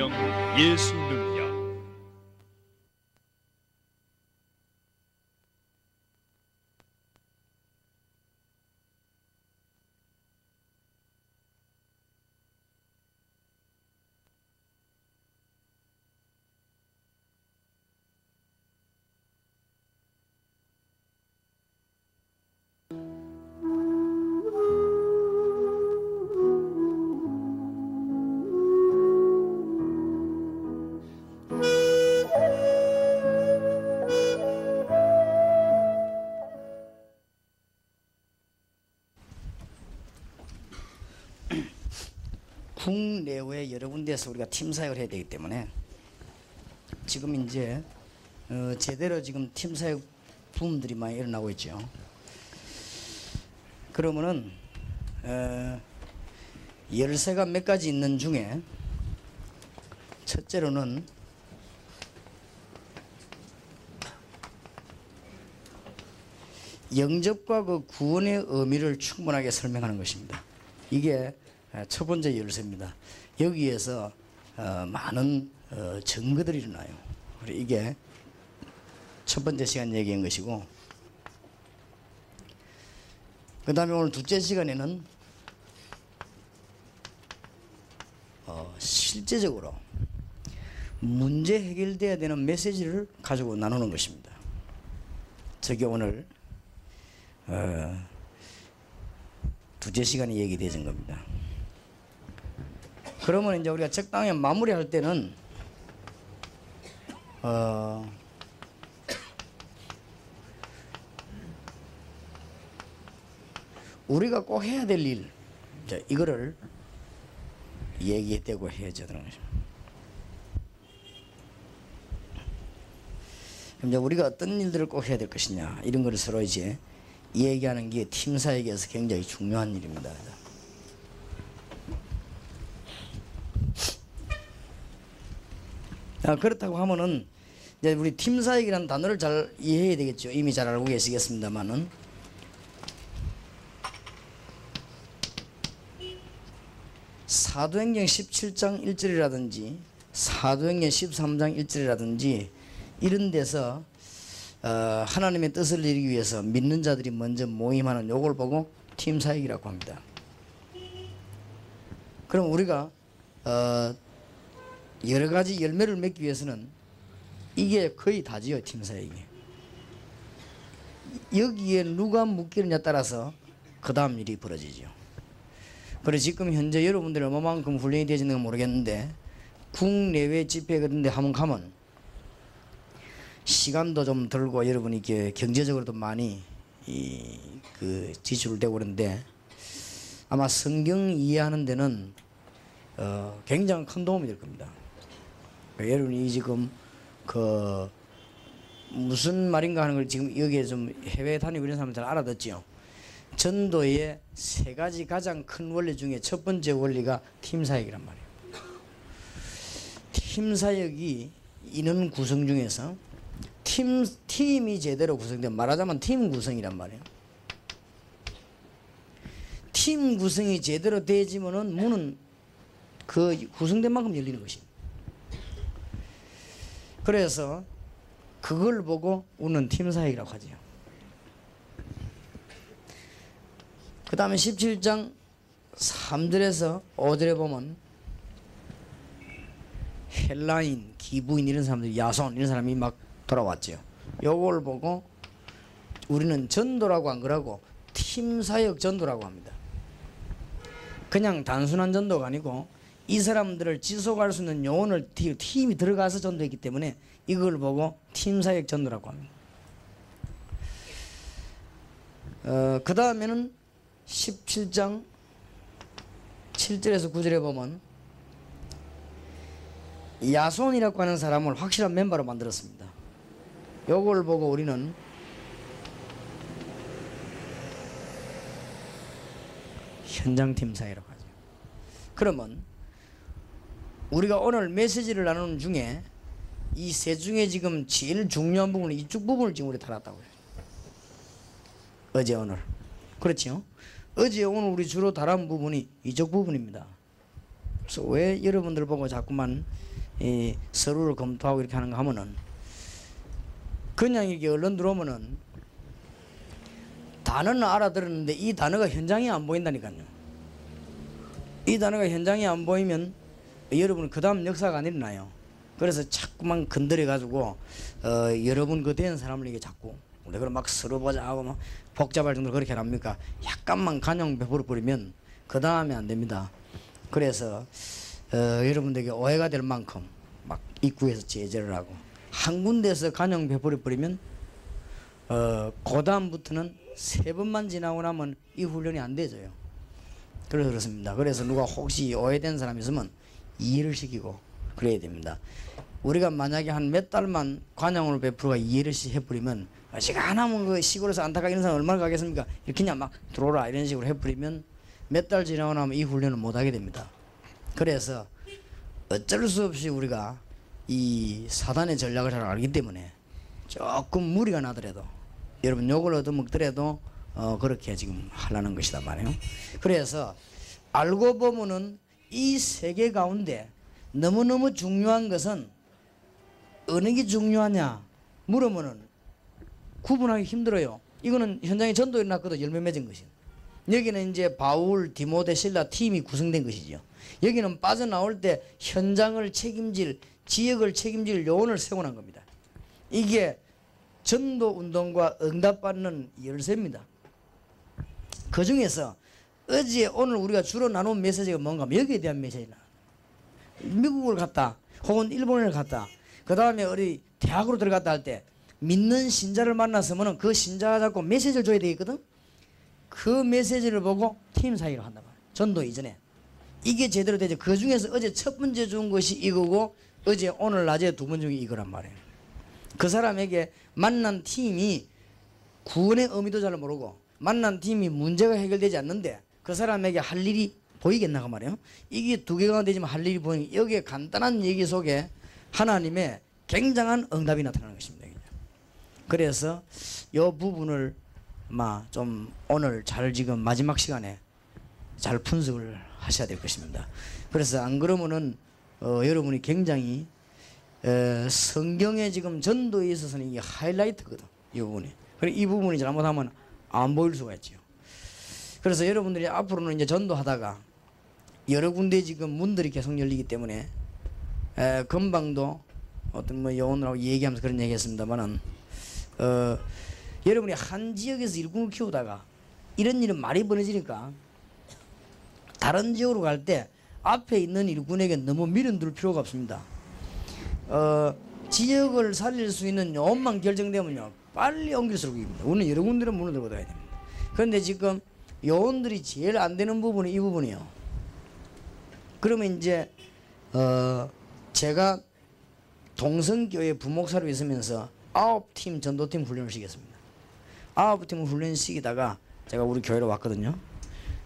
성령, 예수 능력. 국내외 여러 군데에서 우리가 팀 사역을 해야 되기 때문에 지금 이제 제대로 지금 팀 사역 부분들이 많이 일어나고 있죠. 그러면은 열쇠가 몇 가지 있는 중에 첫째로는 영접과 그 구원의 의미를 충분하게 설명하는 것입니다. 이게 첫 번째 열쇠입니다. 여기에서 많은 증거들이 일어나요. 이게 첫 번째 시간 얘기한 것이고, 그 다음에 오늘 둘째 시간에는 실제적으로 문제 해결돼야 되는 메시지를 가지고 나누는 것입니다. 저게 오늘 둘째 시간에 얘기되어진 겁니다. 그러면 이제 우리가 적당히 마무리할 때는 우리가 꼭 해야 될 일, 이거를 얘기되고 해야죠. 그럼 이제 우리가 어떤 일들을 꼭 해야 될 것이냐, 이런 거를 서로 이제 얘기하는 게 팀 사역에서 굉장히 중요한 일입니다. 그렇다고 하면은 이제 우리 팀 사역이라는 단어를 잘 이해해야 되겠죠. 이미 잘 알고 계시겠습니다만은 사도행전 17장 1절이라든지 사도행전 13장 1절이라든지 이런 데서 하나님의 뜻을 이루기 위해서 믿는 자들이 먼저 모임하는 요걸 보고 팀 사역이라고 합니다. 그럼 우리가 여러 가지 열매를 맺기 위해서는 이게 거의 다지요. 팀 사역이. 여기에 누가 묶이느냐에 따라서 그 다음 일이 벌어지죠. 그래서 지금 현재 여러분들이 얼마만큼 훈련이 되지는 모르겠는데 국내외 집회 그런 데 한번 가면 시간도 좀 들고 여러분이 이렇게 경제적으로도 많이 지출되고 그런데 아마 성경 이해하는 데는 굉장히 큰 도움이 될 겁니다. 여러분이 지금 무슨 말인가 하는 걸 지금 여기에 좀 해외 다니고 이런 사람들 잘 알아듣지요. 전도의 세 가지 가장 큰 원리 중에 첫 번째 원리가 팀 사역이란 말이에요. 팀 사역이 인원 구성 중에서 팀이 제대로 구성된, 말하자면 팀 구성이란 말이에요. 팀 구성이 제대로 되지면은 문은 그 구성된 만큼 열리는 것이에요. 그래서 그걸 보고 우리는 팀 사역이라고 하죠. 그 다음에 17장 3절에서 5절에 보면 헬라인, 기부인 이런 사람들, 야손 이런 사람이 막 돌아왔죠. 요걸 보고 우리는 전도라고 안 그러고 팀 사역 전도라고 합니다. 그냥 단순한 전도가 아니고 이 사람들을 지속할 수 있는 요원을 팀이 들어가서 전도했기 때문에 이걸 보고 팀 사역 전도라고 합니다. 그 다음에는 17장 7절에서 9절에 보면 야손이라고 하는 사람을 확실한 멤버로 만들었습니다. 요걸 보고 우리는 현장팀 사역이라고 하죠. 그러면 우리가 오늘 메시지를 나누는 중에 이 세 중에 지금 제일 중요한 부분은 이쪽 부분을 지금 우리 다뤘다고요. 어제 오늘. 그렇죠? 어제 오늘 우리 주로 다룬 부분이 이쪽 부분입니다. 그래서 왜 여러분들 보고 자꾸만 서류를 검토하고 이렇게 하는가 하면은 그냥 이게 언론 들어오면은 단어는 알아들었는데 이 단어가 현장에 안 보인다니까요. 이 단어가 현장에 안 보이면 여러분 그 다음 역사가 안 일어나요. 그래서 자꾸만 건드려 가지고 여러분 그 된 사람을 이게 자꾸 우리 그럼 막 서로 보자 하고 막 복잡할 정도로 그렇게 합니까? 약간만 관용 베풀어 버리면 그 다음에 안 됩니다. 그래서 여러분들에게 오해가 될 만큼 막 입구에서 제재를 하고 한 군데에서 관용 베풀어 버리면 그 다음부터는 3번만 지나고 나면 이 훈련이 안 되져요. 그래서 그렇습니다. 그래서 누가 혹시 오해된 사람이 있으면 이해를 시키고 그래야 됩니다. 우리가 만약에 한 몇 달만 관용을 베풀어가 이해를 해버리면 시간 하면 그 시골에서 안타까 이런 사람 얼마나 가겠습니까? 이렇게 그냥 막 들어오라 이런 식으로 해버리면 몇 달 지나고 나면 이 훈련을 못하게 됩니다. 그래서 어쩔 수 없이 우리가 이 사단의 전략을 잘 알기 때문에 조금 무리가 나더라도 여러분 욕을 얻어먹더라도 그렇게 지금 하려는 것이다 말이에요. 그래서 알고 보면은 이 세계 가운데 너무너무 중요한 것은 어느 게 중요하냐 물으면은 구분하기 힘들어요. 이거는 현장에 전도 일어났거든. 열매 맺은 것이. 여기는 이제 바울, 디모데, 실라 팀이 구성된 것이죠. 여기는 빠져나올 때 현장을 책임질, 지역을 책임질 요원을 세워놓은 겁니다. 이게 전도 운동과 응답받는 열쇠입니다. 그 중에서 어제 오늘 우리가 주로 나눈 메시지가 뭔가 하면 여기에 대한 메시지나 미국을 갔다 혹은 일본을 갔다 그 다음에 어디 대학으로 들어갔다 할 때 믿는 신자를 만났으면 그 신자가 자꾸 메시지를 줘야 되겠거든. 그 메시지를 보고 팀 사역을 한단 말이야. 전도 이전에 이게 제대로 되죠. 그 중에서 어제 첫 번째 준 것이 이거고 어제 오늘 낮에 두 번 중에 이거란 말이에요. 그 사람에게 만난 팀이 구원의 의미도 잘 모르고 만난 팀이 문제가 해결되지 않는데 그 사람에게 할 일이 보이겠나 그 말이에요. 이게 두 개가 되지만 할 일이 보이니 여기에 간단한 얘기 속에 하나님의 굉장한 응답이 나타나는 것입니다. 그래서 이 부분을 좀 오늘 잘 지금 마지막 시간에 잘 분석을 하셔야 될 것입니다. 그래서 안 그러면은 여러분이 굉장히 성경에 지금 전도에 있어서는 이게 하이라이트거든. 이 부분이. 그리고 이 부분이 잘못하면 안 보일 수가 있죠. 그래서 여러분들이 앞으로는 이제 전도하다가 여러 군데 지금 문들이 계속 열리기 때문에 금방도 어떤 요원하고 얘기하면서 그런 얘기했습니다만은 여러분이 한 지역에서 일꾼을 키우다가 이런 일은 많이 벌어지니까 다른 지역으로 갈 때 앞에 있는 일꾼에게 너무 밀어둘 필요가 없습니다. 지역을 살릴 수 있는 요원만 결정되면요 빨리 옮길수록 입니다. 우리는 여러 군데로 문을 들고 다녀야 됩니다. 그런데 지금 요원들이 제일 안 되는 부분이 이 부분이에요. 그러면 이제 제가 동성교회 부목사로 있으면서 9팀 전도팀 훈련을 시켰습니다. 9팀을 훈련 시키다가 제가 우리 교회로 왔거든요.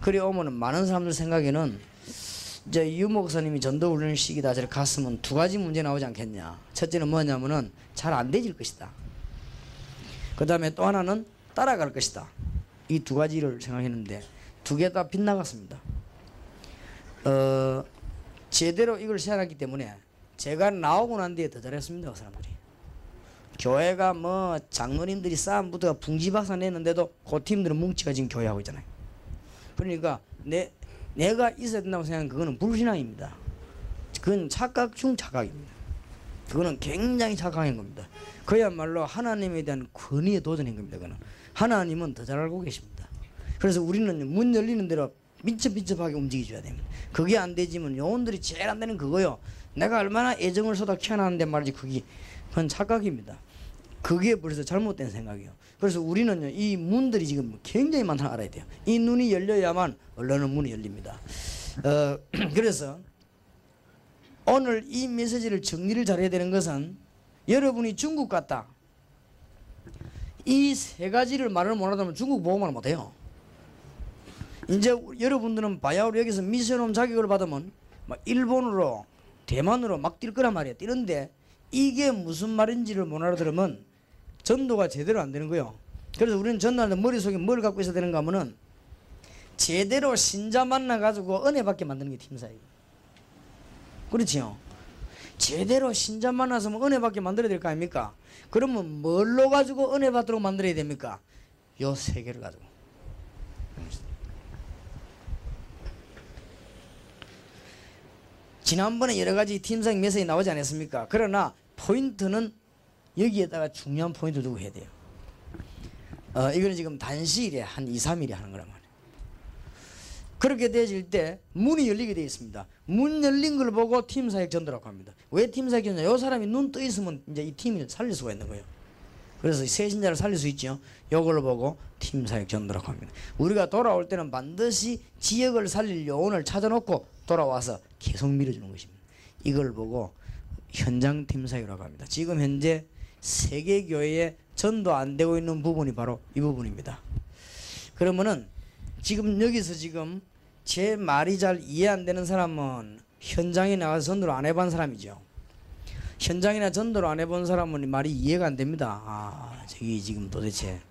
그래 오면은 많은 사람들 생각에는 이제 유 목사님이 전도 훈련을 시키다 저를 갔으면 두 가지 문제 나오지 않겠냐. 첫째는 뭐냐면은 잘 안 되질 것이다. 그 다음에 또 하나는 따라갈 것이다. 이 두 가지를 생각했는데 두 개 다 빗나갔습니다. 제대로 이걸 시작했기 때문에 제가 나오고 난 뒤에 더 잘했습니다. 그 사람들이. 교회가 장로님들이 싸움 붙어가 붕지박산 냈는데도 그 팀들은 뭉치가 지금 교회하고 있잖아요. 그러니까 내가 있어야 된다고 생각하는 그거는 불신앙입니다. 그건 착각 중 착각입니다. 그거는 굉장히 착각인 겁니다. 그야말로 하나님에 대한 권위에 도전한 겁니다. 그거는 하나님은 더 잘 알고 계십니다. 그래서 우리는 문 열리는 대로 민첩민첩하게 움직여줘야 됩니다. 그게 안 되지만 요원들이 제일 안 되는 그거요. 내가 얼마나 애정을 쏟아 키워놨는데 말이지 그건 착각입니다. 그게 벌써 잘못된 생각이에요. 그래서 우리는요 이 문들이 지금 굉장히 많다는 알아야 돼요. 이 눈이 열려야만 언론은 문이 열립니다. 그래서 오늘 이 메시지를 정리를 잘해야 되는 것은 여러분이 중국 갔다 이 세 가지를 말을 못하면 중국 보고만 못해요. 이제 여러분들은 바야흐로 여기서 미션홈 자격을 받으면 막 일본으로 대만으로 막 뛸 거란 말이에요. 뛰는데 이게 무슨 말인지를 못 알아들으면 전도가 제대로 안 되는 거예요. 그래서 우리는 전도할 때 머릿속에 뭘 갖고 있어야 되는가 하면은 제대로 신자 만나가지고 은혜 받게 만드는 게 팀사역이에요. 그렇지요. 제대로 신자 만나서 은혜 받게 만들어야 될 거 아닙니까? 그러면 뭘로 가지고 은혜 받도록 만들어야 됩니까? 요 세 개를 가지고. 지난번에 여러 가지 팀상 메시지 나오지 않았습니까? 그러나 포인트는 여기에다가 중요한 포인트 두고 해야 돼요. 이거는 지금 단시일에 한 2, 3일에 하는 거란 말이에요. 그렇게 되어질 때 문이 열리게 되어 있습니다. 문 열린 걸 보고 팀 사역 전도라고 합니다. 왜 팀 사역 전도? 요 사람이 눈 떠 있으면 이제 이 팀을 살릴 수가 있는 거예요. 그래서 새 신자를 살릴 수 있죠. 요걸 보고 팀 사역 전도라고 합니다. 우리가 돌아올 때는 반드시 지역을 살릴 요원을 찾아놓고 돌아와서 계속 밀어주는 것입니다. 이걸 보고 현장 팀 사역이라고 합니다. 지금 현재 세계 교회에 전도 안 되고 있는 부분이 바로 이 부분입니다. 그러면은 지금 여기서 지금 제 말이 잘 이해 안 되는 사람은 현장에 나가서 전도를 안 해본 사람이죠. 현장이나 전도를 안 해본 사람은 말이 이해가 안 됩니다. 저기 지금 도대체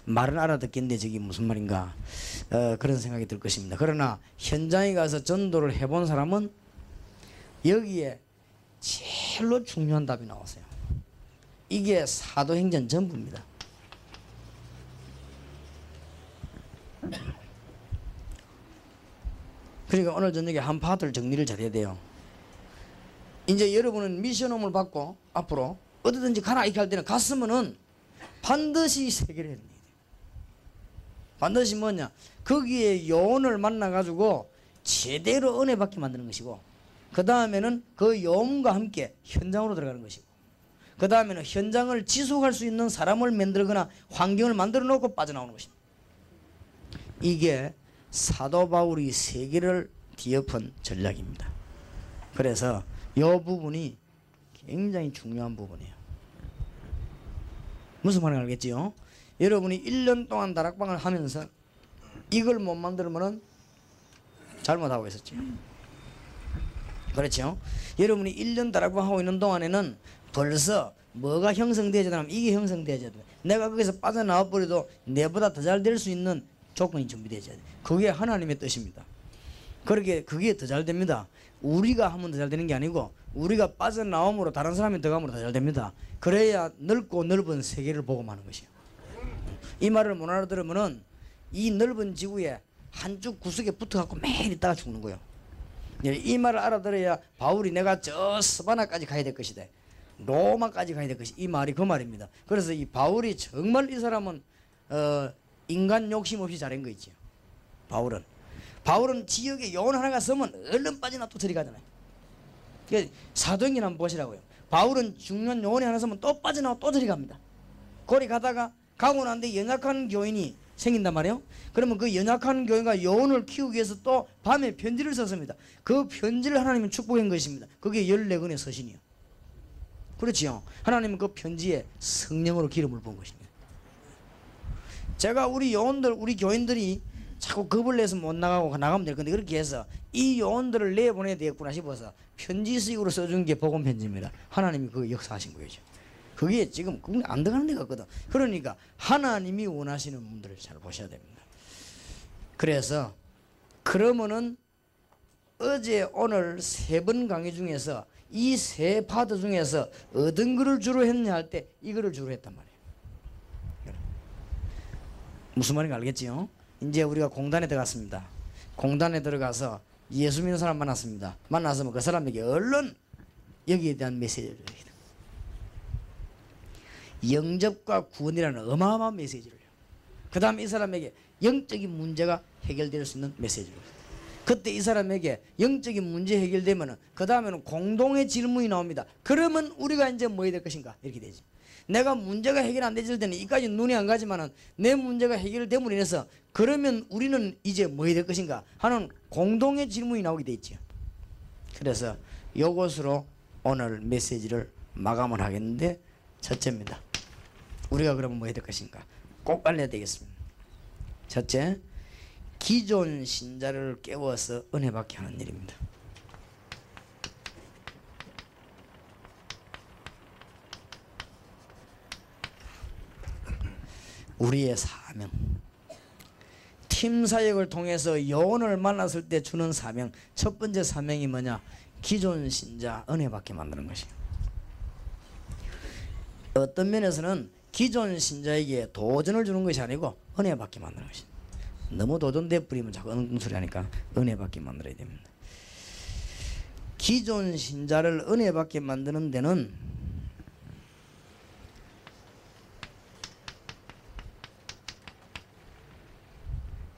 말은 알아듣겠는데 저기 무슨 말인가 그런 생각이 들 것입니다. 그러나 현장에 가서 전도를 해본 사람은 여기에 제일로 중요한 답이 나왔어요. 이게 사도행전 전부입니다. 그러니까 오늘 저녁에 한 파트를 정리를 잘해야 돼요. 이제 여러분은 미션홈을 받고 앞으로 어디든지 가라 이렇게 할 때는 갔으면은 반드시 세계를 해야 돼요. 반드시 뭐냐? 거기에 요원을 만나가지고 제대로 은혜 받게 만드는 것이고, 그 다음에는 그 요원과 함께 현장으로 들어가는 것이고, 그 다음에는 현장을 지속할 수 있는 사람을 만들거나 환경을 만들어 놓고 빠져나오는 것입니다. 이게 사도 바울이 세계를 뒤엎은 전략입니다. 그래서 이 부분이 굉장히 중요한 부분이에요. 무슨 말인지 알겠지요? 여러분이 1년 동안 다락방을 하면서 이걸 못 만들면 잘못하고 있었죠. 그렇죠? 여러분이 1년 다락방 하고 있는 동안에는 벌써 뭐가 형성되어야 하면 이게 형성되어야 돼. 내가 거기서 빠져나와 버려도 내보다 더 잘 될 수 있는 조건이 준비되어야 돼. 그게 하나님의 뜻입니다. 그렇게 그게 더 잘 됩니다. 우리가 하면 더 잘 되는 게 아니고 우리가 빠져나옴으로 다른 사람이 들어감으로 더 잘 됩니다. 그래야 넓고 넓은 세계를 보고만 하는 것이에요. 이 말을 못 알아들으면은 이 넓은 지구에 한쪽 구석에 붙어갖고 매일 있다가 죽는 거예요. 이 말을 알아들어야 바울이 내가 저 스바나까지 가야 될 것이다, 로마까지 가야 될 것이, 이 말이 그 말입니다. 그래서 이 바울이 정말 이 사람은 인간 욕심 없이 잘한 거 있죠. 바울은 지역에 요원 하나가 쓰면 얼른 빠지나 또 저리 가잖아요. 사도행전 한번 보시라고요. 바울은 중요한 요원이 하나 쓰면 또 빠져나와 또 저리 갑니다. 거리 가다가 가고 난데 연약한 교인이 생긴단 말이에요. 그러면 그 연약한 교인과 요원을 키우기 위해서 또 밤에 편지를 썼습니다. 그 편지를 하나님은 축복한 것입니다. 그게 14권의 서신이요. 그렇지요. 하나님은 그 편지에 성령으로 기름을 부은 것입니다. 제가 우리 요원들, 우리 교인들이 자꾸 겁을 내서 못 나가고 나가면 될 건데, 그렇게 해서 이 요원들을 내보내야 되겠구나 싶어서 편지식으로 써준 게 복음 편지입니다. 하나님이 그 역사하신 거죠. 그게 지금 안 들어가는 데 같거든. 그러니까 하나님이 원하시는 분들을 잘 보셔야 됩니다. 그래서 그러면은 어제 오늘 3번 강의 중에서 이 3파트 중에서 어떤 거를 주로 했냐 할 때 이거를 주로 했단 말이에요. 무슨 말인지 알겠지요? 이제 우리가 공단에 들어갔습니다. 공단에 들어가서 예수 믿는 사람 만났습니다. 만나서 그 사람에게 얼른 여기에 대한 메시지를 해요. 영접과 구원이라는 어마어마한 메시지를 해요. 그 다음에 이 사람에게 영적인 문제가 해결될 수 있는 메시지를 해요. 그때 이 사람에게 영적인 문제 해결되면은 그 다음에는 공동의 질문이 나옵니다. 그러면 우리가 이제 뭐 해야 될 것인가? 이렇게 되지. 내가 문제가 해결 안 되질 때는 이까지 눈이 안 가지만은 내 문제가 해결됨으로 인해서 그러면 우리는 이제 뭐 해야 될 것인가 하는 공동의 질문이 나오게 돼 있죠. 그래서 이것으로 오늘 메시지를 마감을 하겠는데, 첫째입니다. 우리가 그러면 뭐 해야 될 것인가? 꼭 알려야 되겠습니다. 첫째, 기존 신자를 깨워서 은혜 받게 하는 일입니다. 우리의 사명, 팀 사역을 통해서 요원을 만났을 때 주는 사명, 첫 번째 사명이 뭐냐? 기존 신자 은혜받게 만드는 것이에요. 어떤 면에서는 기존 신자에게 도전을 주는 것이 아니고 은혜받게 만드는 것이에요. 너무 도전돼 버리면 자꾸 엉뚱소리 하니까 은혜받게 만들어야 됩니다. 기존 신자를 은혜받게 만드는 데는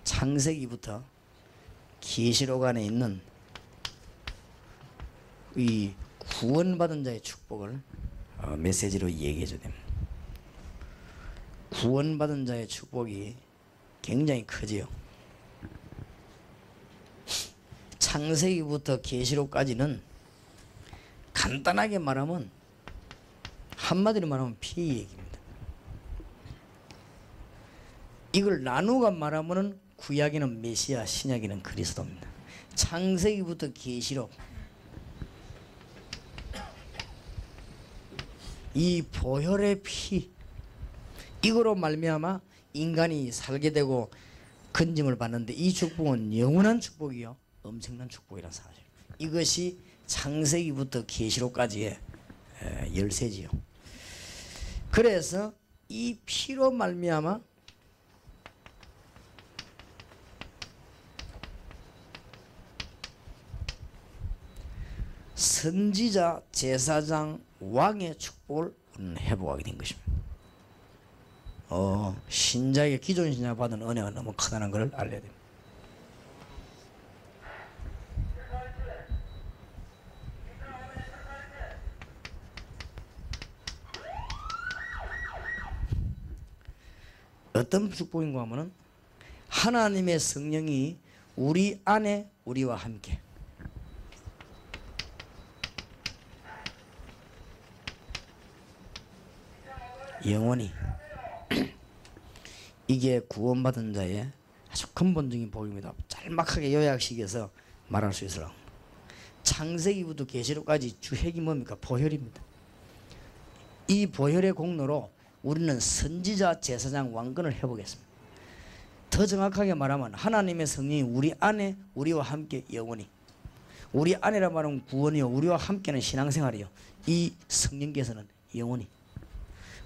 창세기부터 계시록 안에 있는 이 구원받은 자의 축복을 메시지로 얘기해 줘야 됩니다. 구원받은 자의 축복이 굉장히 크지요. 창세기부터 계시록까지는 간단하게 말하면, 한마디로 말하면 피 얘기입니다. 이걸 나누어 말하면 구약에는 메시아, 신약에는 그리스도입니다. 창세기부터 계시록, 이 보혈의 피, 이거로 말미암아 인간이 살게 되고 건짐을 받는데, 이 축복은 영원한 축복이요, 엄청난 축복이라는 사실, 이것이 창세기부터 계시록까지의 열쇠지요. 그래서 이 피로 말미암아 선지자, 제사장, 왕의 축복을 회복하게 된 것입니다. 신자에게, 기존 신자가 받은 은혜가 너무 크다는 것을 알려야 됩니다. 어떤 축복인가 하면은 하나님의 성령이 우리 안에 우리와 함께, 영원히 이게 구원받은 자의 아주 근본적인 복입니다. 짤막하게 요약식에서 말할 수 있으라. 창세기부터 계시록까지 주 핵이 뭡니까? 보혈입니다. 이 보혈의 공로로 우리는 선지자, 제사장, 왕권을 회복했습니다. 더 정확하게 말하면 하나님의 성령이 우리 안에 우리와 함께 영원히, 우리 안에라 말하면 구원이요, 우리와 함께는 신앙생활이요, 이 성령께서는 영원히,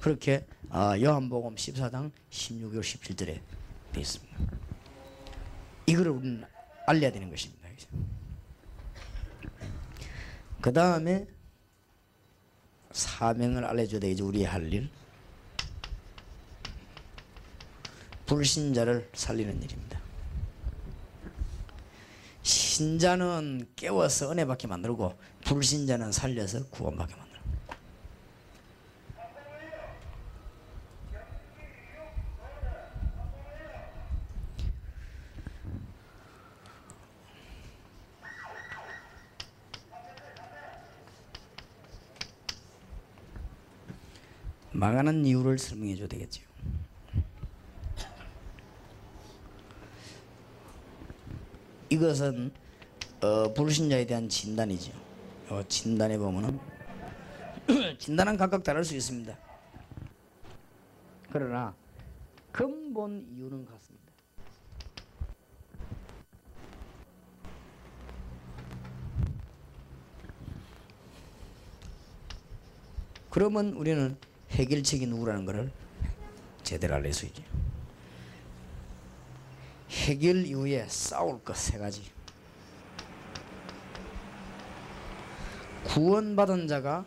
그렇게 요한복음 14장 16절 17절에 되어 있습니다. 이거를 우리는 알려야 되는 것입니다. 그 다음에 사명을 알려줘야 되겠죠. 우리의 할 일, 불신자를 살리는 일입니다. 신자는 깨워서 은혜받게 만들고, 불신자는 살려서 구원받게 만들고. 망하는 이유를 설명해 줘야 되겠죠. 이것은 불신자에 대한 진단이죠. 진단해 보면은 진단은 각각 다를 수 있습니다. 그러나 근본 이유는 같습니다. 그러면 우리는 해결책이 누구라는 것을 제대로 알릴 수 있죠. 해결 이후에 싸울 것 세 가지. 구원받은 자가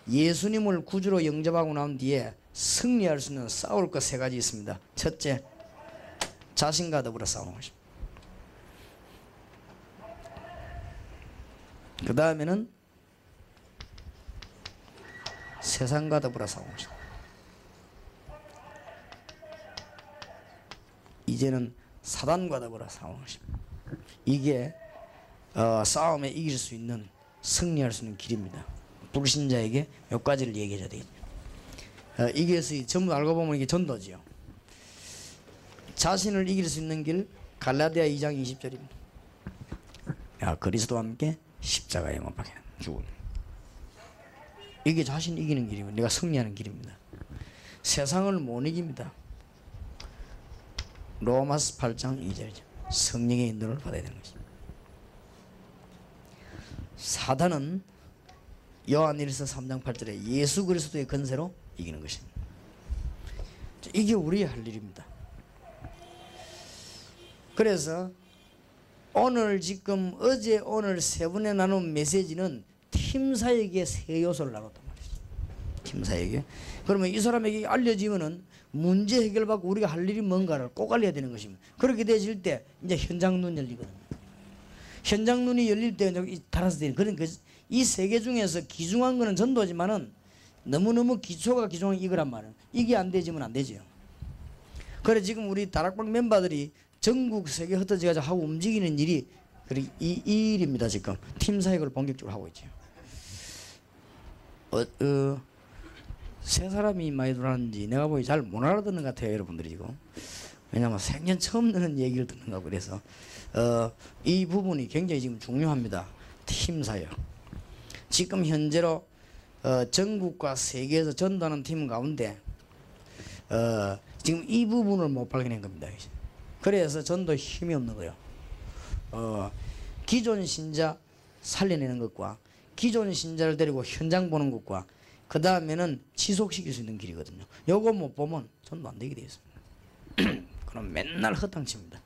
예수님을 구주로 영접하고 난 뒤에 승리할 수 있는 싸울 것 세 가지 있습니다. 첫째, 자신과 더불어 싸우는 것입니다. 그 다음에는 세상과 더불어 싸우는 것입니다. 이제는 사단과 더불어 싸우는 것입니다. 이게 싸움에 이길 수 있는, 승리할 수 있는 길입니다. 불신자에게 몇 가지를 얘기해줘야 되겠죠. 이게 전부 알고 보면 이게 전도지요. 자신을 이길 수 있는 길, 갈라디아 2장 20절입니다. 그리스도와 함께 십자가에 못 박혀 죽은, 이게 자신 이기는 길입니다. 내가 승리하는 길입니다. 세상을 못 이깁니다. 로마서 8장 2절이죠. 성령의 인도를 받아야 되는 것입니다. 사단은 요한일서 3장 8절에 예수 그리스도의 권세로 이기는 것입니다. 이게 우리의 할 일입니다. 그래서 오늘 지금 어제 오늘 세 번에 나눈 메시지는 팀 사역의 세 요소를 나눴단 말이죠. 팀 사역에. 그러면 이 사람에게 알려지면은 문제 해결받고 우리가 할 일이 뭔가를 꼭 알려야 되는 것입니다. 그렇게 되질 때 이제 현장 눈 열리거든요. 현장 눈이 열릴 때 달아서 되는 그런 이 세 개 중에서 귀중한 거는 전도지만은 너무너무 기초가 귀중한 이거란 말은 이게 안 되지면 안 되죠. 그래 지금 우리 다락방 멤버들이 전국 세계 흩어져가지고 하고 움직이는 일이 이 일입니다. 지금 팀 사역을 본격적으로 하고 있죠. 세 사람이 많이 들어왔는지 내가 보기 잘 못 알아듣는 것 같아요, 여러분들이 지금. 왜냐하면 생전 처음 듣는 얘기를 듣는 거고 그래서 이 부분이 굉장히 지금 중요합니다. 팀 사역. 지금 현재로 전국과 세계에서 전도하는 팀 가운데 지금 이 부분을 못 발견한 겁니다. 그래서 전도에 힘이 없는 거예요. 기존 신자 살려내는 것과 기존 신자를 데리고 현장 보는 것과 그 다음에는 지속시킬 수 있는 길이거든요. 요거 못 보면 전도 안 되게 되어 있습니다. 그럼 맨날 헛당칩니다.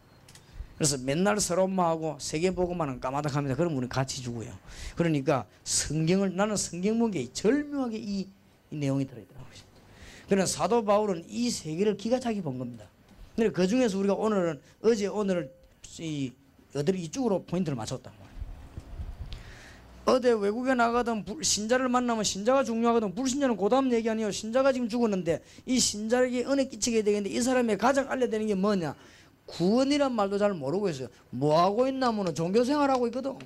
그래서 맨날 서로마하고 세계보고만은 까마득합니다. 그럼 우리는 같이 죽어요. 그러니까 성경을 나는 성경 보기에 절묘하게 이 내용이 들어있더라고요. 그러나 사도 바울은 이 세계를 기가 차게 본 겁니다. 근데 그 중에서 우리가 오늘은 어제 오늘을 이쪽으로 포인트를 맞췄단 말이에요. 어디 외국에 나가든 신자를 만나면 신자가 중요하거든. 불신자는 그 다음 얘기 아니에요. 신자가 지금 죽었는데 이 신자에게 은혜 끼치게 되겠는데 이 사람의 가장 알려야 되는 게 뭐냐? 구원이란 말도 잘 모르고 있어요. 뭐 하고 있나면은 종교생활하고 있거든.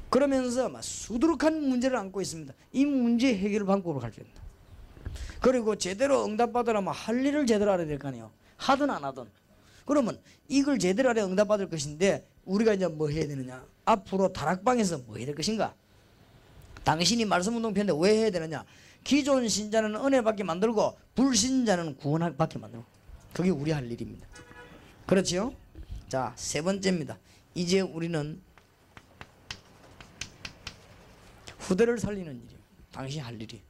그러면서 막 수두룩한 문제를 안고 있습니다. 이 문제 해결 방법으로 가르쳐야 된다. 그리고 제대로 응답받으려면 할 일을 제대로 알아야 될 거 아니에요. 하든 안 하든. 그러면 이걸 제대로 알아야 응답받을 것인데 우리가 이제 뭐 해야 되느냐? 앞으로 다락방에서 뭐 해야 될 것인가? 당신이 말씀운동 편인데 왜 해야 되느냐? 기존 신자는 은혜 받게 만들고 불신자는 구원 받게 만들고. 그게 우리 할 일입니다. 그렇죠? 자, 세 번째입니다. 이제 우리는 후대를 살리는 일이에요. 당신이 할 일이.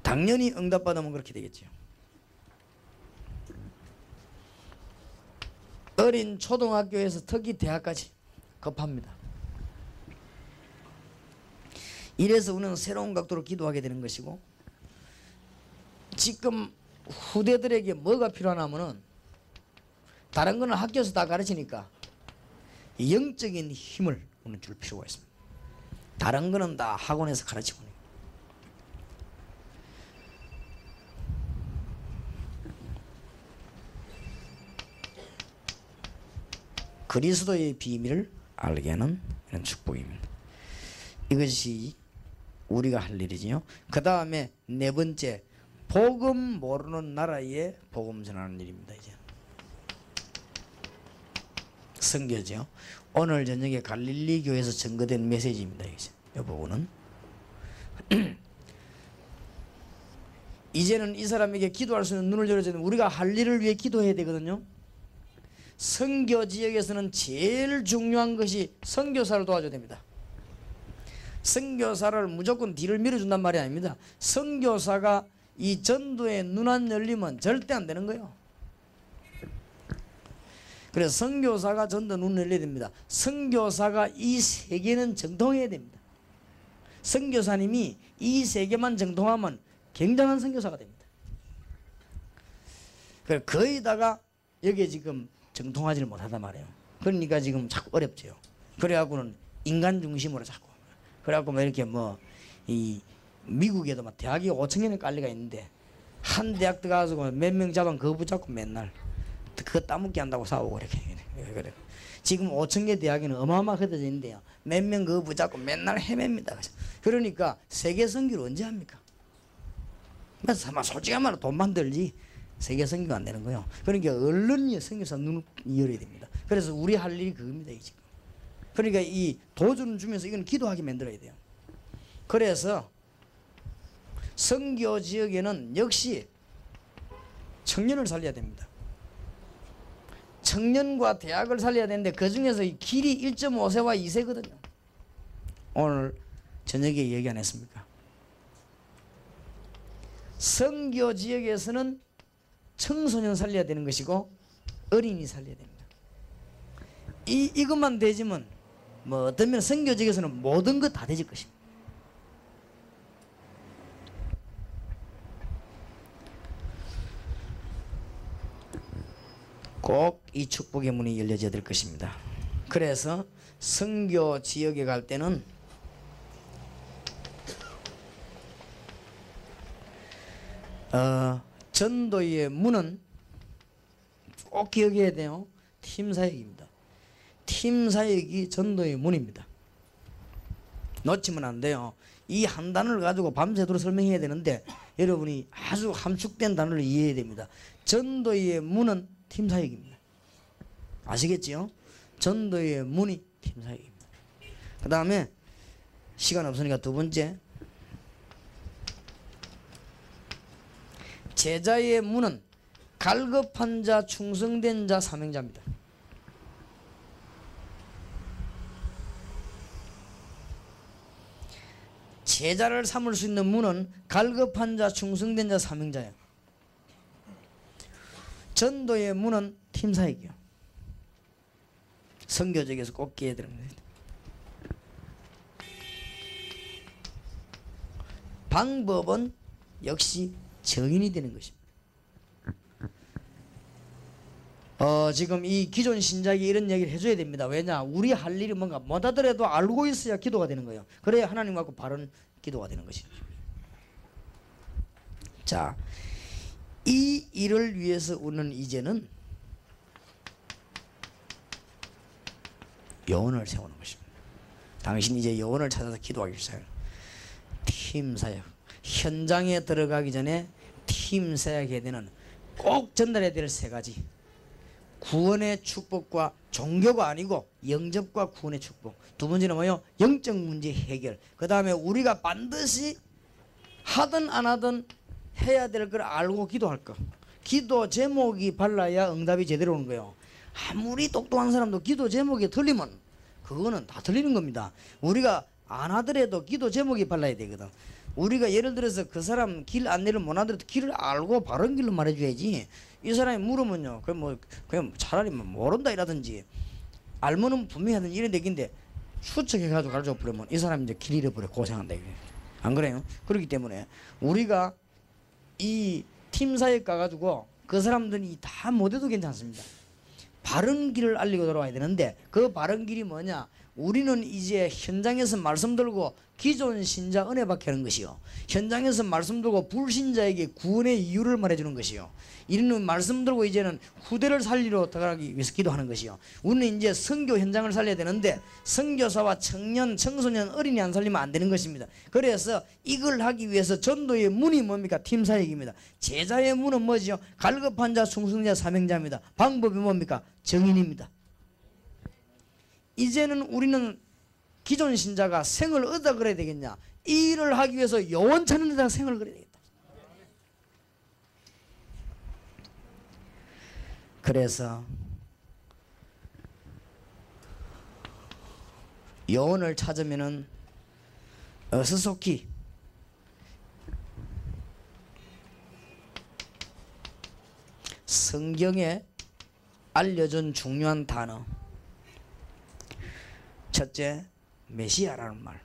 당연히 응답받으면 그렇게 되겠죠. 어린 초등학교에서 특히 대학까지 급합니다. 이래서 우리는 새로운 각도로 기도하게 되는 것이고 지금 후대들에게 뭐가 필요하냐면은 다른 거는 학교에서 다 가르치니까 영적인 힘을 우리는 줄 필요가 있습니다. 다른 거는 다 학원에서 가르치고 그리스도의 비밀을 알게 하는 이런 축복입니다. 이것이 우리가 할 일이지요. 그 다음에 네 번째 복음 모르는 나라에 복음 전하는 일입니다. 이제 선교죠. 오늘 저녁에 갈릴리 교회에서 전거된 메시지입니다. 이제 이 부분은 이제는 이 사람에게 기도할 수 있는 눈을 열어주는 우리가 할 일을 위해 기도해야 되거든요. 선교 지역에서는 제일 중요한 것이 선교사를 도와줘야 됩니다. 선교사를 무조건 뒤를 밀어준단 말이 아닙니다. 선교사가 이 전도의 눈 안 열리면 절대 안 되는 거예요. 그래서 선교사가 전도 눈 열려야 됩니다. 선교사가 이 세계는 정통해야 됩니다. 선교사님이 이 세계만 정통하면 굉장한 선교사가 됩니다. 그래서 거의다가 여기에 지금 정통하지를 못하단 말이에요. 그러니까 지금 자꾸 어렵죠. 그래갖고는 인간 중심으로 자꾸. 그래갖고 뭐 이렇게 뭐 이 미국에도 막 대학이 5천 개는 깔리가 있는데 한 대학 들어가서 몇 명 잡으면 그거 붙잡고 맨날 그거 따먹게 한다고 싸우고 이렇게 그래. 지금 5천 개 대학에는 어마어마하게 흩어져 있는데요. 몇 명 그거 붙잡고 맨날 헤맵니다. 그러니까 세계 선교를 언제 합니까? 솔직한 말로 돈만 들지 세계 선교가 안 되는 거예요. 그러니까 얼른 선교사 눈을 열어야 됩니다. 그래서 우리 할 일이 그겁니다. 지금. 그러니까 이 도주는 주면서 이건 기도하게 만들어야 돼요. 그래서 선교 지역에는 역시 청년을 살려야 됩니다. 청년과 대학을 살려야 되는데 그 중에서 이 길이 1.5세와 2세거든요. 오늘 저녁에 얘기 안 했습니까? 선교 지역에서는 청소년 살려야 되는 것이고 어린이 살려야 됩니다. 이것만 되지면 뭐 어떤 면 선교 지역에서는 모든 것 다 되질 것입니다. 꼭 이 축복의 문이 열려져야 될 것입니다. 그래서 선교 지역에 갈 때는 전도의 문은 꼭 기억해야 돼요. 팀 사역입니다. 팀 사역이 전도의 문입니다. 놓치면 안 돼요. 이 한 단어를 가지고 밤새도록 설명해야 되는데 여러분이 아주 함축된 단어를 이해해야 됩니다. 전도의 문은 팀 사역입니다. 아시겠지요? 전도의 문이 팀 사역입니다. 그 다음에 시간 없으니까 두 번째, 제자의 문은 갈급한 자, 충성된 자, 사명자입니다. 제자를 삼을 수 있는 문은 갈급한 자, 충성된 자, 사명자예요. 전도의 문은 팀 사역이요. 선교적에서 꼭 기해야 되는 겁니다. 방법은 역시 정인이 되는 것입니다. 지금 이 기존 신자에게 이런 얘기를 해줘야 됩니다. 왜냐? 우리 할 일이 뭔가 못하더라도 알고 있어야 기도가 되는 거예요. 그래야 하나님 갖고 바른 기도가 되는 것이죠. 자, 이 일을 위해서 우리는 이제는 요원을 세우는 것입니다. 당신 이제 요원을 찾아서 기도하기 시작해요. 팀 사역. 현장에 들어가기 전에 팀 사역해야 되는 꼭 전달해야 될 세 가지. 구원의 축복과 종교가 아니고 영접과 구원의 축복. 두 번째는 뭐요? 영적 문제 해결. 그 다음에 우리가 반드시 하든 안 하든 해야 될 걸 알고 기도할 거. 기도 제목이 발라야 응답이 제대로 오는 거예요. 아무리 똑똑한 사람도 기도 제목이 틀리면 그거는 다 틀리는 겁니다. 우리가 안 하더라도 기도 제목이 발라야 되거든. 우리가 예를 들어서 그 사람 길 안내를 못 하더라도 길을 알고 바른 길로 말해줘야지. 이 사람이 물으면요, 그냥 차라리 모른다 이라든지 알면은 분명히 하든지 이런 얘기인데 추측해가지고 가르쳐 버리면 이 사람이 이제 길 잃어버려 고생한다 이게. 안 그래요? 그렇기 때문에 우리가 이 팀 사역 가가지고 그 사람들이 다 못해도 괜찮습니다. 바른 길을 알리고 돌아와야 되는데 그 바른 길이 뭐냐? 우리는 이제 현장에서 말씀 들고 기존 신자 은혜 받게 하는 것이요, 현장에서 말씀 들고 불신자에게 구원의 이유를 말해주는 것이요, 이런 말씀 들고 이제는 후대를 살리러 들어가기 위해서 기도하는 것이요. 우리는 이제 선교 현장을 살려야 되는데 선교사와 청년, 청소년, 어린이 안 살리면 안 되는 것입니다. 그래서 이걸 하기 위해서 전도의 문이 뭡니까? 팀 사역입니다. 제자의 문은 뭐죠? 갈급한 자, 충성자, 사명자입니다. 방법이 뭡니까? 정인입니다. 이제는 우리는 기존 신자가 생을 얻어 그래야 되겠냐? 이 일을 하기 위해서 요원 찾는 데다가 생을 그래야 되겠다. 그래서 요원을 찾으면은 어수속히 성경에 알려준 중요한 단어, 첫째, 메시아라는 말.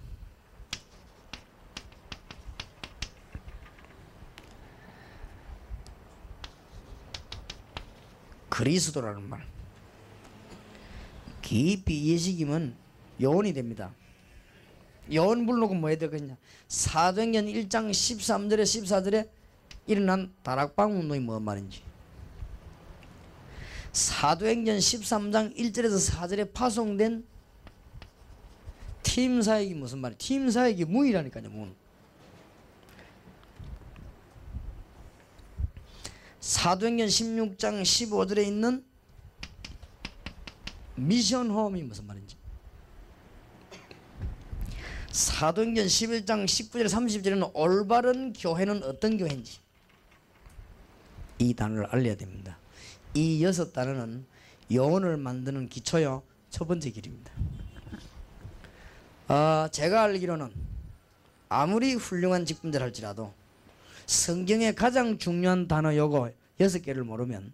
그리스도라는 말. 깊이 이해시키면 요원이 됩니다. 요원 불러놓고 뭐 해야 되겠냐? 사도행전 1장 13절에 14절에 일어난 다락방 운동이 뭔 말인지, 사도행전 13장 1절에서 4절에 파송된 팀 사역이 무슨 말이에요? 팀 사역이 문이라니까요, 문. 사도행전 16장 15절에 있는 미션 홈이 무슨 말인지, 사도행전 11장 19절 30절에는 올바른 교회는 어떤 교회인지, 이 단어를 알려야 됩니다. 이 6 단어는 여원을 만드는 기초요. 첫 번째 길입니다. 제가 알기로는 아무리 훌륭한 직분자를 할지라도 성경의 가장 중요한 단어 요거 6개를 모르면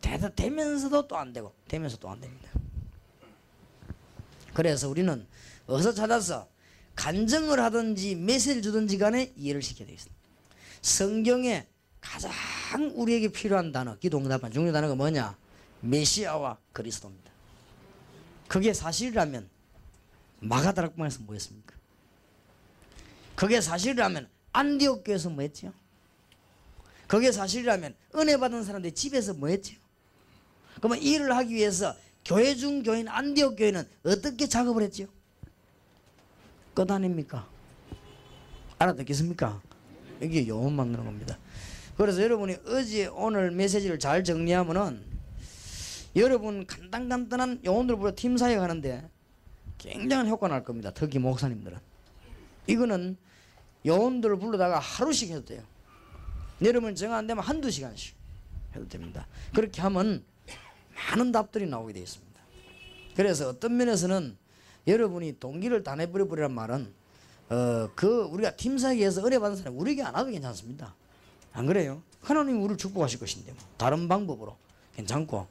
되면서도 또 안 되고 되면서 또 안 됩니다. 그래서 우리는 어디서 찾아서 간증을 하든지 메시지를 주든지 간에 이해를 시켜야 되겠습니다. 성경에 가장 우리에게 필요한 단어, 기도응답한 중요한 단어가 뭐냐? 메시아와 그리스도입니다. 그게 사실이라면 마가다락방에서 뭐 했습니까? 그게 사실이라면 안디옥 교회에서 뭐 했죠? 그게 사실이라면 은혜 받은 사람들이 집에서 뭐 했죠? 그러면 이 일을 하기 위해서 교회 중 교인 안디옥 교회는 어떻게 작업을 했죠? 끝 아닙니까? 알아듣겠습니까? 이게 여원 만드는 겁니다. 그래서 여러분이 어제 오늘 메시지를 잘 정리하면은 여러분 간단한 여원들 보러 팀 사역 하는데 굉장한 효과 날 겁니다. 특히 목사님들은. 이거는 여원들을 불러다가 하루씩 해도 돼요. 여러분 정 안 되면 한두 시간씩 해도 됩니다. 그렇게 하면 많은 답들이 나오게 되어 있습니다. 그래서 어떤 면에서는 여러분이 동기를 다 내버려버리란 말은 우리가 팀 사역에서 은혜 받은 사람 우리에게 안 와도 괜찮습니다. 안 그래요? 하나님이 우리를 축복하실 것인데 뭐. 다른 방법으로 괜찮고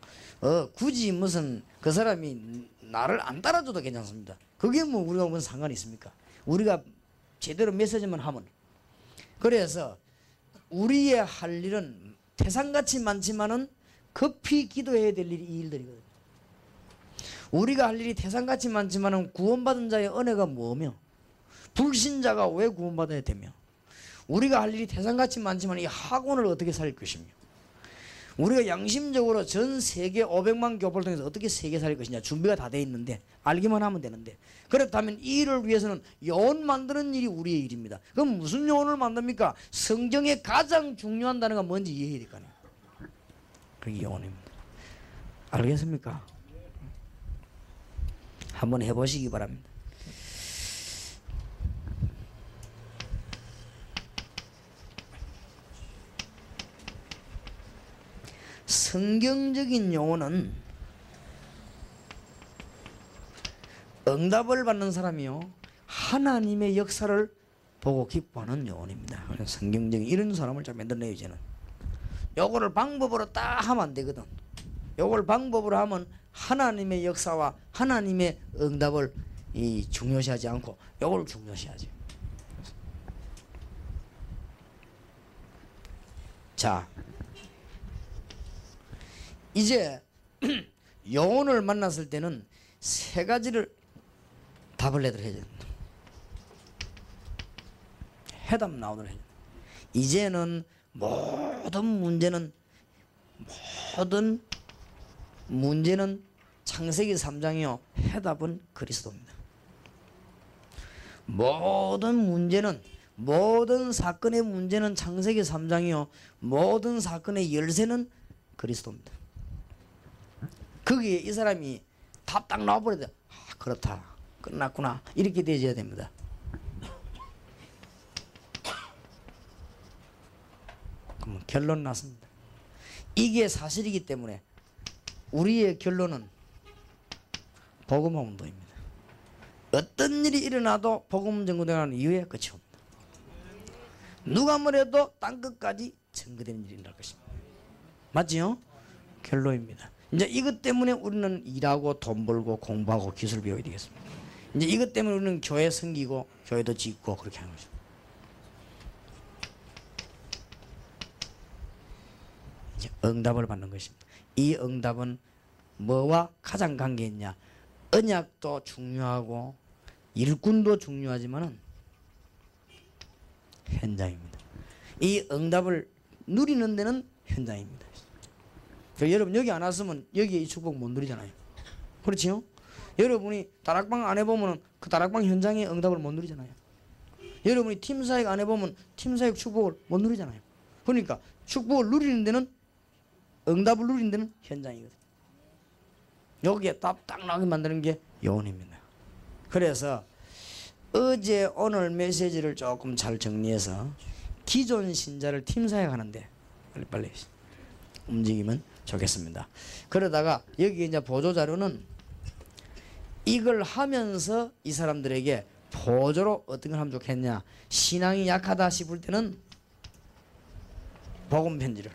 굳이 무슨 그 사람이 나를 안 따라줘도 괜찮습니다. 그게 뭐 우리가 무슨 상관이 있습니까? 우리가 제대로 메시지만 하면. 그래서 우리의 할 일은 태산같이 많지만은 급히 기도해야 될 일이 이 일들이거든요. 우리가 할 일이 태산같이 많지만은 구원받은 자의 은혜가 뭐며 불신자가 왜 구원받아야 되며 우리가 할 일이 태산같이 많지만 이 학원을 어떻게 살릴 것이며 우리가 양심적으로 전 세계 500만 교포를 통해서 어떻게 세계 살릴 것이냐 준비가 다 돼 있는데 알기만 하면 되는데 그렇다면 이 일을 위해서는 여원 만드는 일이 우리의 일입니다. 그럼 무슨 여원을 만듭니까? 성경의 가장 중요한 단어가 뭔지 이해해야 될 거 아니에요. 그게 여원입니다. 알겠습니까? 한번 해보시기 바랍니다. 성경적인 용어는 응답을 받는 사람이요 하나님의 역사를 보고 기뻐하는 용어입니다. 성경적인 이런 사람을 잘 만들어내요. 이제는 요거를 방법으로 딱 하면 안 되거든. 요걸 방법으로 하면 하나님의 역사와 하나님의 응답을 중요시하지 않고 요걸 중요시하죠. 자, 이제 영혼을 만났을 때는 세 가지를 답을 내도록 해야 됩니다. 해답 나오도록 해야 됩니다. 이제는 모든 문제는 창세기 3장이요 해답은 그리스도입니다. 모든 사건의 문제는 창세기 3장이요 모든 사건의 열쇠는 그리스도입니다. 거기에 이 사람이 답 딱 나와버려도 그렇다 끝났구나 이렇게 되어야 됩니다. 그러면 결론 났습니다. 이게 사실이기 때문에 우리의 결론은 복음 운동입니다. 어떤 일이 일어나도 복음 전거되는 이유에 끝이 없다. 누가 뭐래도 땅끝까지 전거되는 일이 일어날 것입니다. 맞지요? 결론입니다. 이제 이것 때문에 우리는 일하고 돈 벌고 공부하고 기술 배워야 되겠습니다. 이제 이것 때문에 우리는 교회 섬기고 교회도 짓고 그렇게 하는 거죠. 이제 응답을 받는 것입니다. 이 응답은 뭐와 가장 관계 있냐? 언약도 중요하고 일꾼도 중요하지만은 현장입니다. 이 응답을 누리는 데는 현장입니다. 여러분 여기 안 왔으면 여기에 이 축복 못 누리잖아요. 그렇지요? 여러분이 다락방 안 해보면 그 다락방 현장의 응답을 못 누리잖아요. 여러분이 팀사역 안 해보면 팀사역 축복을 못 누리잖아요. 그러니까 축복을 누리는 데는 응답을 누리는 데는 현장이거든요. 여기에 딱 나게 만드는 게 여운입니다. 그래서 어제 오늘 메시지를 조금 잘 정리해서 기존 신자를 팀사역 하는데 빨리 움직이면 좋겠습니다. 그러다가 여기 이제 보조자료는 이걸 하면서 이 사람들에게 보조로 어떤 걸 하면 좋겠냐. 신앙이 약하다 싶을 때는 복음 편지를,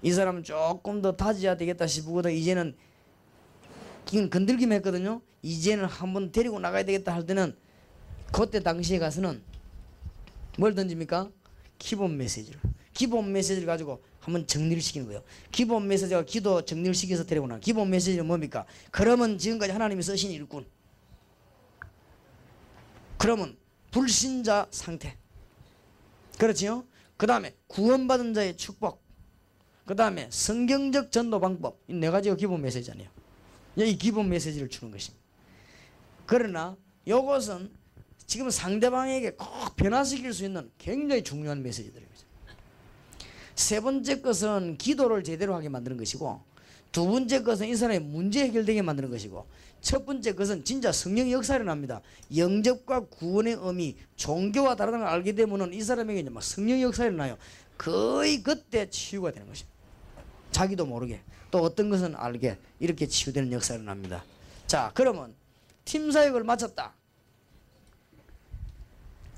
이 사람은 조금 더 다져야 되겠다 싶거든. 이제는 이건 건들기만 했거든요. 이제는 한번 데리고 나가야 되겠다 할 때는 그때 당시에 가서는 뭘 던집니까? 기본 메시지를 가지고 한번 정리를 시키는 거예요. 기본 메시지가 기도 정리를 시켜서 데리고 나가. 기본 메시지는 뭡니까? 그러면 지금까지 하나님이 쓰신 일꾼, 그러면 불신자 상태, 그렇지요? 그 다음에 구원받은 자의 축복, 그 다음에 성경적 전도 방법, 이 네 가지가 기본 메시지잖아요. 이 기본 메시지를 주는 것입니다. 그러나 이것은 지금 상대방에게 꼭 변화시킬 수 있는 굉장히 중요한 메시지들입니다. 세 번째 것은 기도를 제대로 하게 만드는 것이고, 두 번째 것은 이 사람의 문제 해결되게 만드는 것이고, 첫 번째 것은 진짜 성령의 역사가 일어납니다. 영접과 구원의 의미, 종교와 다르다는 걸 알게 되면은 이 사람에게 이제 막 성령의 역사가 일어나요. 거의 그때 치유가 되는 것입니다. 자기도 모르게, 또 어떤 것은 알게, 이렇게 치유되는 역사가 일어납니다. 자, 그러면 팀 사역을 마쳤다.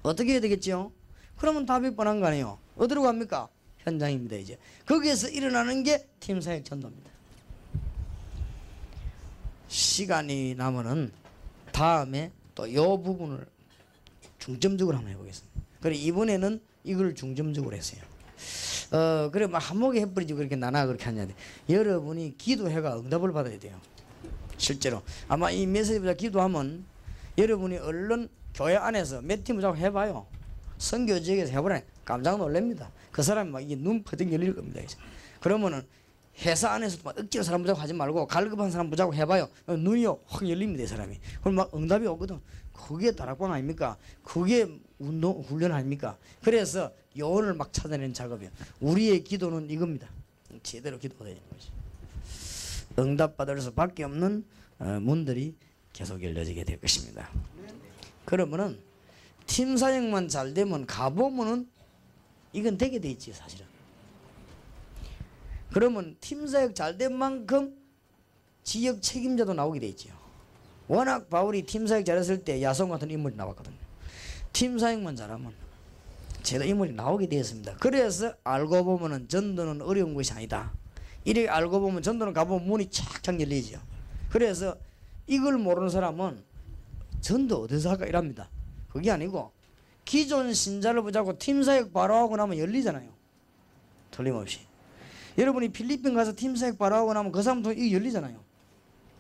어떻게 해야 되겠죠? 그러면 답이 뻔한 거 아니에요. 어디로 갑니까? 현장입니다. 이제 거기에서 일어나는 게 팀 사역 전도입니다. 시간이 나면은 다음에 또 이 부분을 중점적으로 한번 해보겠습니다. 그래, 이번에는 이걸 중점적으로 했어요. 그래 막 한목에 해버리지 그렇게 나나 그렇게 하냐. 여러분이 기도해가 응답을 받아야 돼요. 실제로 아마 이 메시지보다 기도하면 여러분이 얼른 교회 안에서 몇 팀을 자꾸 해봐요. 선교 지역에서 해보라 깜짝 놀랍니다. 그 사람이 막 이게 눈 퍼뜩 열릴 겁니다. 이제. 그러면은 회사 안에서도 막 억지로 사람 붙잡고 하지 말고 갈급한 사람 붙잡고 해봐요. 눈이요 확 열립니다. 이 사람이. 그럼 막 응답이 오거든. 그게 다락방 아닙니까? 그게 훈련 아닙니까? 그래서 요원을 막 찾아내는 작업이에요. 우리의 기도는 이겁니다. 제대로 기도가 되는 거지. 응답받을 수밖에 없는 문들이 계속 열려지게 될 것입니다. 그러면은 팀 사역만 잘 되면 가보면은 이건 되게 돼 있지 사실은. 그러면 팀 사역 잘 된 만큼 지역 책임자도 나오게 돼 있죠. 워낙 바울이 팀 사역 잘했을 때 야손 같은 인물이 나왔거든요. 팀 사역만 잘하면 제도 인물이 나오게 되었습니다. 그래서 알고 보면은 전도는 어려운 것이 아니다. 이렇게 알고 보면 전도는 가보면 문이 착착 열리죠. 그래서 이걸 모르는 사람은 전도 어디서 할까 이랍니다. 그게 아니고 기존 신자를 붙잡고 팀 사역 바로 하고 나면 열리잖아요. 틀림없이. 여러분이 필리핀 가서 팀 사역 바로 하고 나면 그 사람도 이게 열리잖아요.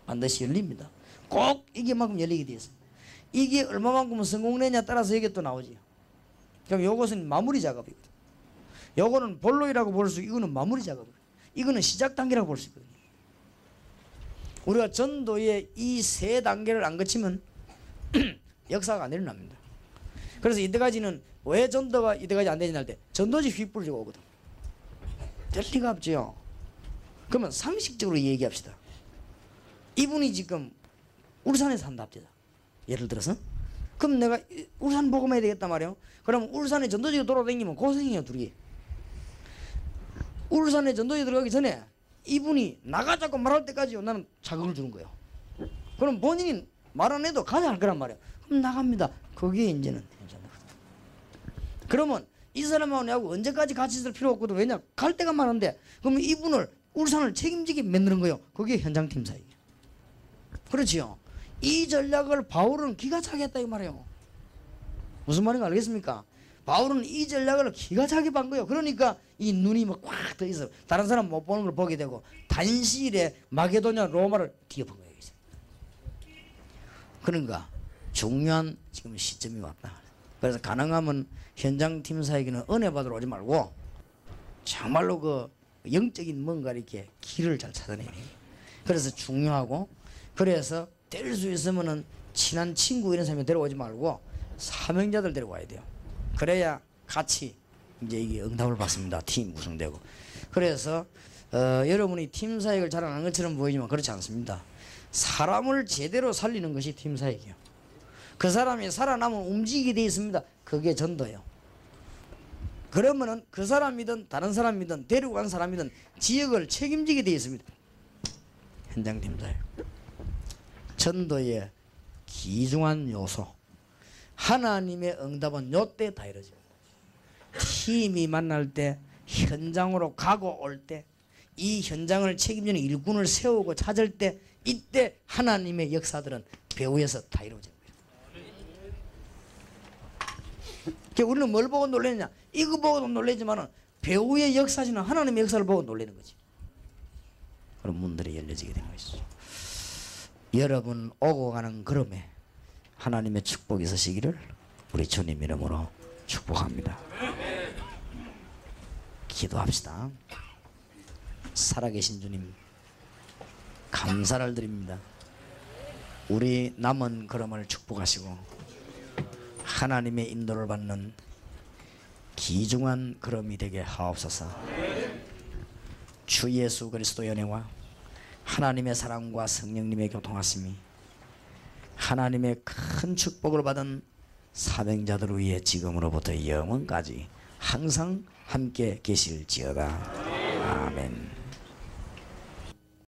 반드시 열립니다. 꼭 이게만큼 열리게 되어 있습니다. 이게 얼마만큼 성공되냐 따라서 이게 또 나오지요. 그럼 요것은 마무리 작업이거든요. 요거는 본로이라고 볼 수 있고 이거는 마무리 작업이거든요. 이거는 시작 단계라고 볼 수 있거든요. 우리가 전도의 이 세 단계를 안 거치면 역사가 안 일어납니다. 그래서 이때까지는 왜 전도가 이때까지 안 되냐 할 때 전도지 휘뿔리고 오거든. 될 리가 없죠. 그러면 상식적으로 얘기합시다. 이분이 지금 울산에 산다 합시다. 예를 들어서 그럼 내가 울산 복음해야 되겠단 말이에요. 그러면 울산에 전도지가 돌아다니면 고생이에요. 둘이. 울산에 전도지 들어가기 전에 이분이 나가자고 말할 때까지 나는 자극을 주는 거예요. 그럼 본인이 말 안 해도 가자 할 거란 말이에요. 그럼 나갑니다. 그게 이제는 괜찮다. 그러면 이 사람하고 내하고 언제까지 같이 있을 필요 없거든. 왜냐? 갈 데가 많은데 그러면 이분을 울산을 책임지게 만드는 거예요. 그게 현장팀 사역이에요. 그렇지요. 이 전략을 바울은 기가 차게 했다 이 말이에요. 무슨 말인가 알겠습니까? 바울은 이 전략을 기가 차게 반 거예요. 그러니까 이 눈이 막 꽉 더 있어. 다른 사람 못 보는 걸 보게 되고 단시일에 마게도냐 로마를 뒤엎은 거예요. 이제. 그러니까 중요한 지금 시점이 왔다. 그래서 가능하면 현장 팀 사역에는 은혜 받으러 오지 말고 정말로 그 영적인 뭔가 이렇게 길을 잘 찾아내야 돼요. 그래서 중요하고 그래서 될 수 있으면은 친한 친구 이런 사람이 데려오지 말고 사명자들 데려와야 돼요. 그래야 같이 이제 이게 응답을 받습니다. 팀 구성되고. 그래서 여러분이 팀 사역을 잘 안 하는 것처럼 보이지만 그렇지 않습니다. 사람을 제대로 살리는 것이 팀 사역이에요. 그 사람이 살아남으면 움직이게 되어 있습니다. 그게 전도예요. 그러면은 그 사람이든 다른 사람이든 데리고 간 사람이든 지역을 책임지게 되어 있습니다. 현장팀장이에요. 전도의 귀중한 요소, 하나님의 응답은 요때 다 이루어집니다. 팀이 만날 때, 현장으로 가고 올 때, 이 현장을 책임지는 일꾼을 세우고 찾을 때, 이때 하나님의 역사들은 배후에서 다 이루어집니다. 우리는 뭘 보고 놀라느냐? 이거 보고도 놀라지만은 배후의 역사지는 하나님의 역사를 보고 놀라는 거지. 그런 문들이 열려지게 되는 것이죠. 여러분 오고 가는 걸음에 하나님의 축복이 있으시기를 우리 주님 이름으로 축복합니다. 기도합시다. 살아계신 주님, 감사를 드립니다. 우리 남은 걸음을 축복하시고 하나님의 인도를 받는 귀중한 걸음이 되게 하옵소서. 주 예수 그리스도의 은혜와 하나님의 사랑과 성령님의 교통하심이 하나님의 큰 축복을 받은 사명자들을 위해 지금으로부터 영원까지 항상 함께 계실지어다. 아멘.